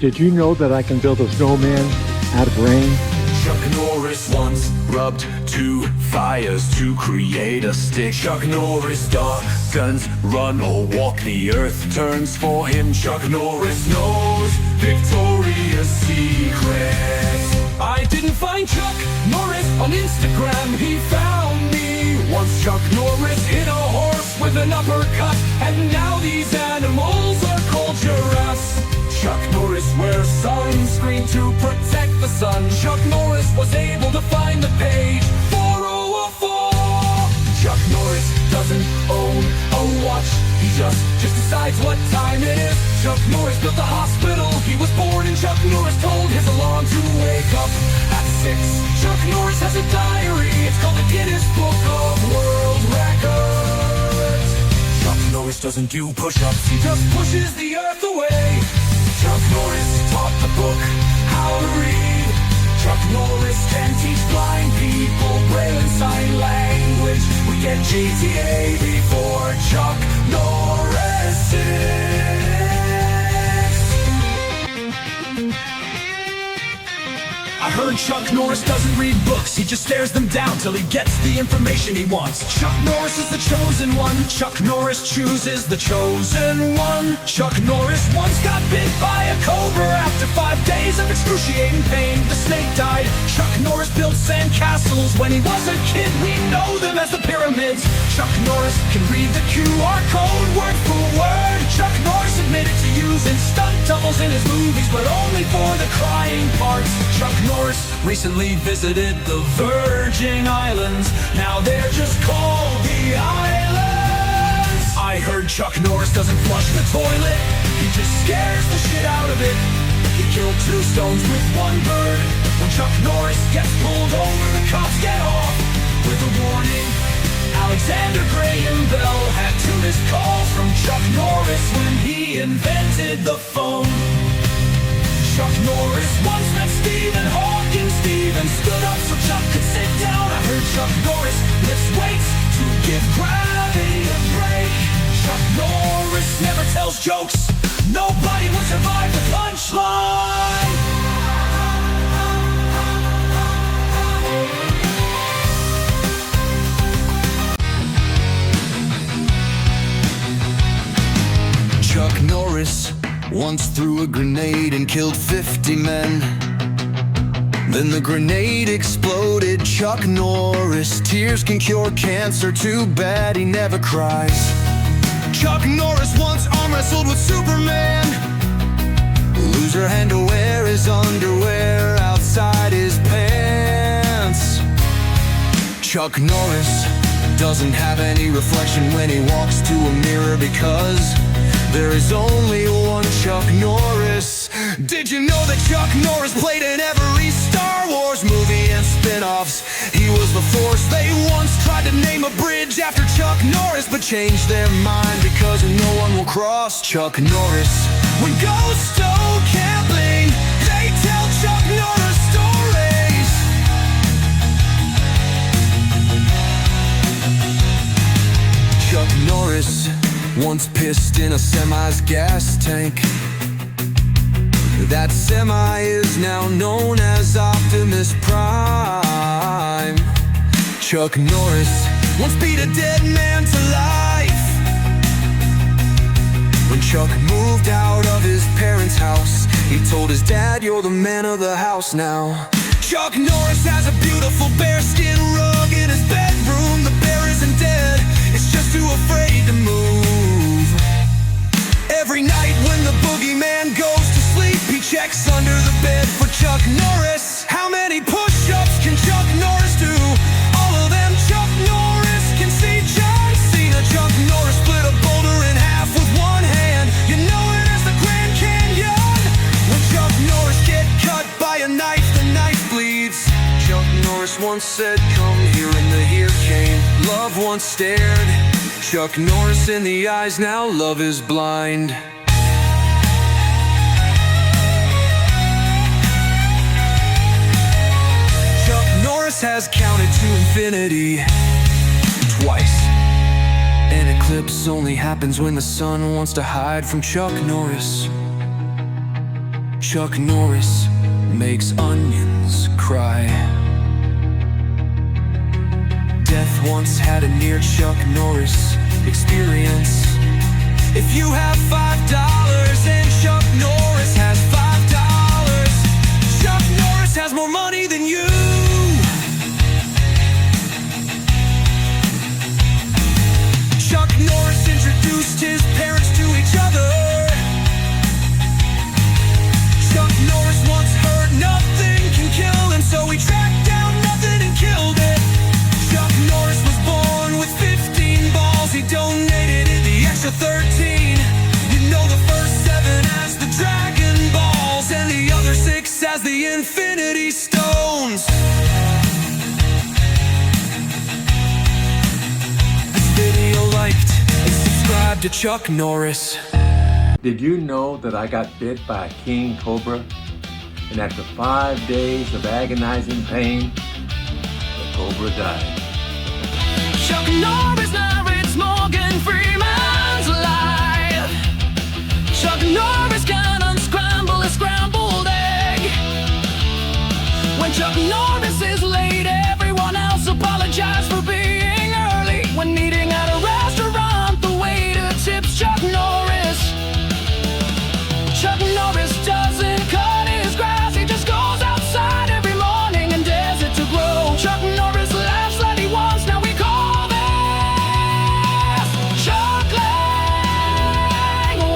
Did you know that I can build a snowman out of rain? Chuck Norris once rubbed two fires to create a stick. Chuck Norris doesn't run or walk, the earth turns for him. Chuck Norris knows Victoria's Secret. I didn't find Chuck Norris on Instagram, he found me. Once Chuck Norris hit a horse with an uppercut, and now these animals are called giraffes. Chuck Norris wears sunscreen to protect the sun. Chuck Norris was able to find the page 4004. Chuck Norris doesn't own a watch, he just decides what time it is. Chuck Norris built a hospital, he was born, and Chuck Norris told his alarm to wake up at 6. Chuck Norris has a diary, it's called the Guinness Book of World Records. Chuck Norris doesn't do push-ups, he just pushes the earth away. Chuck Norris taught the book how to read. Chuck Norris can teach blind people Braille and sign language. We get GTA before Chuck Norris is. I heard Chuck Norris doesn't read books, he just stares them down till he gets the information he wants. Chuck Norris is the chosen one, Chuck Norris chooses the chosen one. Chuck Norris once got bit by a cobra. After 5 days of excruciating pain, the snake died. Chuck Norris built sand castles when he was a kid, we know them as the pyramids. Chuck Norris can read the QR code word for word. Chuck Norris admitted to using stunt doubles in his movies, but only for the crying parts. Chuck Norris recently visited the Virgin Islands, now they're just called the Islands. I heard Chuck Norris doesn't flush the toilet, he just scares the shit out of it. He killed 2 stones with 1 bird. When Chuck Norris gets pulled over, the cops get off with a warning. Alexander Graham Bell had 2 missed calls from Chuck Norris when he invented the phone. Chuck Norris once met Stephen Hawking. Stephen stood up so Chuck could sit down. I heard Chuck Norris lifts weights to give gravity a break. Chuck Norris never tells jokes, nobody would survive the punchline. Chuck Norris once threw a grenade and killed 50 men. Then the grenade exploded. Chuck Norris, tears can cure cancer, too bad he never cries. Chuck Norris once arm wrestled with Superman. Loser had to wear his underwear outside his pants. Chuck Norris doesn't have any reflection when he walks to a mirror, because there is only one Chuck Norris. Did you know that Chuck Norris played in every Star Wars movie and spin-offs? He was the Force. They once tried to name a bridge after Chuck Norris, but changed their mind because no one will cross Chuck Norris. When ghosts can't blink, they tell Chuck Norris stories. Chuck Norris once pissed in a semi's gas tank. That semi is now known as Optimus Prime. Chuck Norris once beat a dead man to life. When Chuck moved out of his parents' house, he told his dad, "You're the man of the house now." Chuck Norris has a beautiful bearskin rug in his bedroom. The bear isn't dead, it's just too afraid to move. Every night when the boogeyman goes to sleep, he checks under the bed for Chuck Norris. How many push-ups can Chuck Norris do? All of them Chuck Norris can see. John Cena. Chuck Norris split a boulder in half with 1 hand. You know it as the Grand Canyon. When Chuck Norris get cut by a knife, the knife bleeds. Chuck Norris once said, "Come here," and the here came. Love once stared Chuck Norris in the eyes, now love is blind. Chuck Norris has counted to infinity twice. An eclipse only happens when the sun wants to hide from Chuck Norris. Chuck Norris makes onions cry. Death once had a near Chuck Norris experience. If you have $5 and Chuck Norris has $5, Chuck Norris has more money than you. Chuck Norris introduced his parents to each other. Chuck Norris once heard nothing can kill him, so he tracked down nothing and killed it. Chuck Norris was born with 15 balls. He donated the extra 13. You know the first 7 as the Dragon Balls, and the other 6 as the Infinity Stones. This video liked and subscribe to Chuck Norris. Did you know that I got bit by a king cobra? And after 5 days of agonizing pain, the cobra died. Chuck Norris narrates Morgan Freeman's life. Chuck Norris can unscramble a scrambled egg. When Chuck Norris is late, everyone else apologizes for being early. When eating at a restaurant, the waiter tips Chuck Norris. Chuck Norris doesn't cut his grass, he just goes outside every morning and dares it to grow. Chuck Norris laughs like he wants, now we call this chuckling.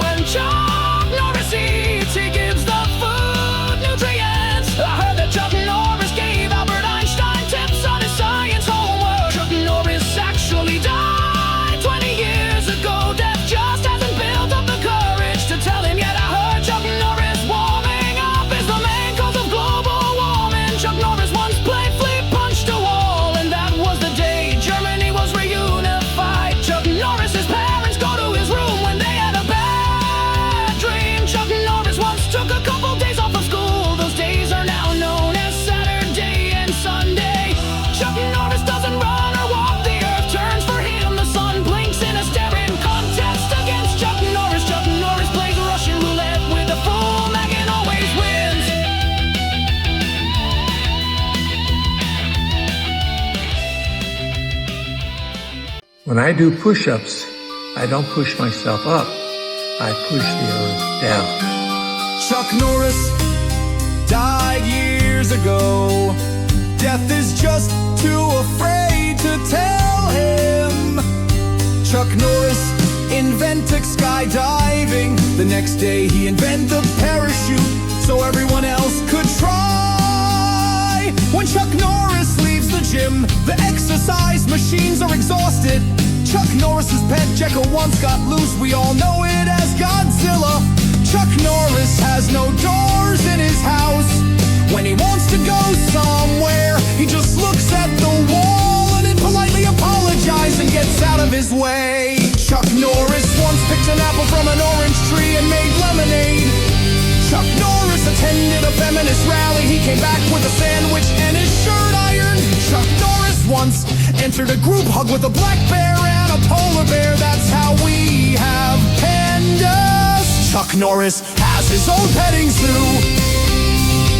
When Chuck Norris eats, he gives the food nutrients. I heard that Chuck Norris gave Albert Einstein tips on his science homework. Chuck Norris actually died 20 years ago. Death just hasn't built up the courage to tell him yet. I heard Chuck Norris warming up is the main cause of global warming. Chuck Norris once played flea punched a wall, and that was the day Germany was reunified. Chuck Norris's parents go to his room when they had a bad dream. Chuck Norris once took a couple days off of school. Those days are now known as Saturday and Sunday. Chuck Norris doesn't run or walk, the earth turns for him. The sun blinks in a staring contest against Chuck Norris. Chuck Norris plays Russian roulette with a fool mag and always wins. When I do push-ups, I don't push myself up. I push the earth down. Chuck Norris died years ago. Death is just too afraid to tell him. Chuck Norris invented skydiving. The next day he invented the parachute so everyone else could try. When Chuck Norris leaves the gym, the exercise machines are exhausted. Chuck Norris's pet Jekyll once got loose. We all know it as Godzilla. Chuck Norris has no doors in his house. When he wants to go somewhere, he just looks at the wall and then politely apologizes and gets out of his way. Chuck Norris once picked an apple from an orange tree and made lemonade. Chuck Norris attended a feminist rally. He came back with a sandwich and his shirt ironed. Chuck Norris once entered a group hug with a black bear and a polar bear. That's how we have pandas. Chuck Norris has his own petting zoo.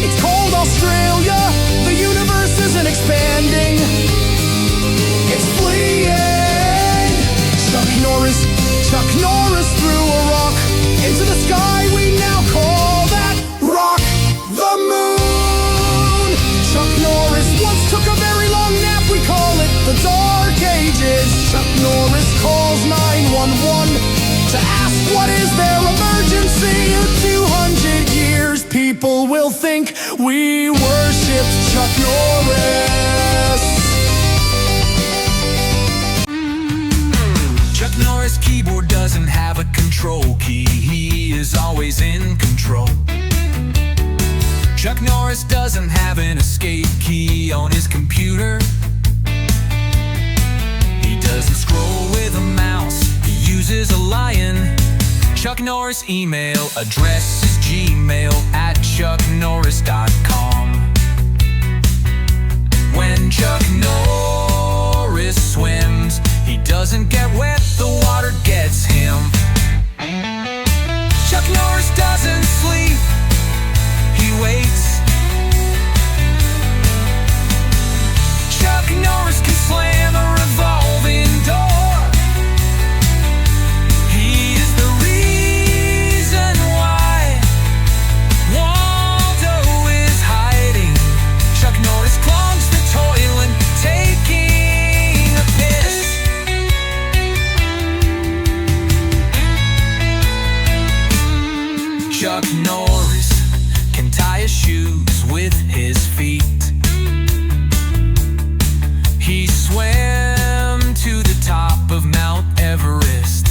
It's called Australia. The universe isn't expanding, it's fleeing. Chuck Norris threw a rock into the sky. We now call that rock the moon. Chuck Norris once took a very long nap. We call it the Dark Ages. Chuck Norris calls 911 to ask what is their emergency. In 200 years, people will think we worship Chuck Norris. Chuck Norris' keyboard doesn't have a control key. He is always in control. Chuck Norris doesn't have an escape key on his computer. He doesn't scroll with a mouse, he uses a lion. Chuck Norris' email address is gmail@chucknorris.com. When Chuck Norris swims, he doesn't get wet, the water gets him. Chuck Norris doesn't sleep, his shoes with his feet. He swam to the top of Mount Everest.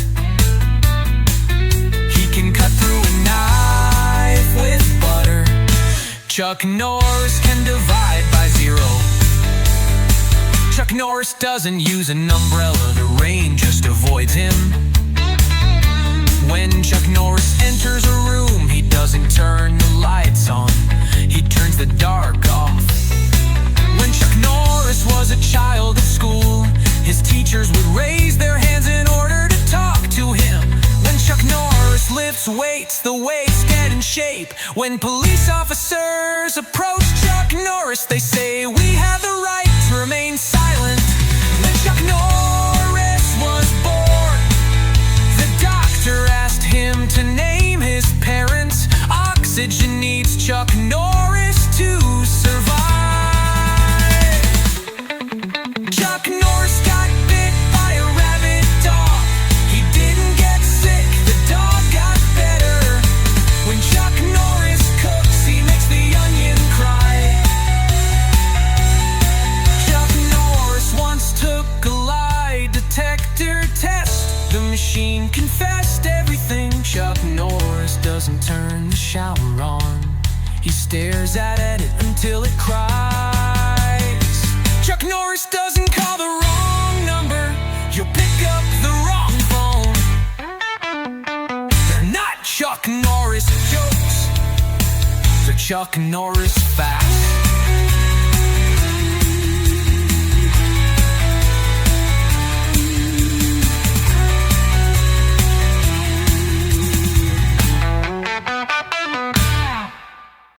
He can cut through a knife with butter. Chuck Norris can divide by 0. Chuck Norris doesn't use an umbrella, the rain just avoids him. When Chuck Norris enters a room, he doesn't turn the lights on, he turns the dark off. When Chuck Norris was a child at school, his teachers would raise their hands in order to talk to him. When Chuck Norris lifts weights, the weights get in shape. When police officers approach Chuck Norris, they say, "We have the right to remain silent." When Chuck Norris was born, the doctor asked him to name his parents. Oxygen needs Chuck Norris to survive. Chuck Norris got bit by a rabid dog. He didn't get sick, the dog got better. When Chuck Norris cooks, he makes the onion cry. Chuck Norris once took a lie detector test. The machine confessed everything. Chuck Norris doesn't turn the shower on, he stares at it until it cries. Chuck Norris doesn't call the wrong number, you'll pick up the wrong phone. They're not Chuck Norris jokes, they're Chuck Norris facts.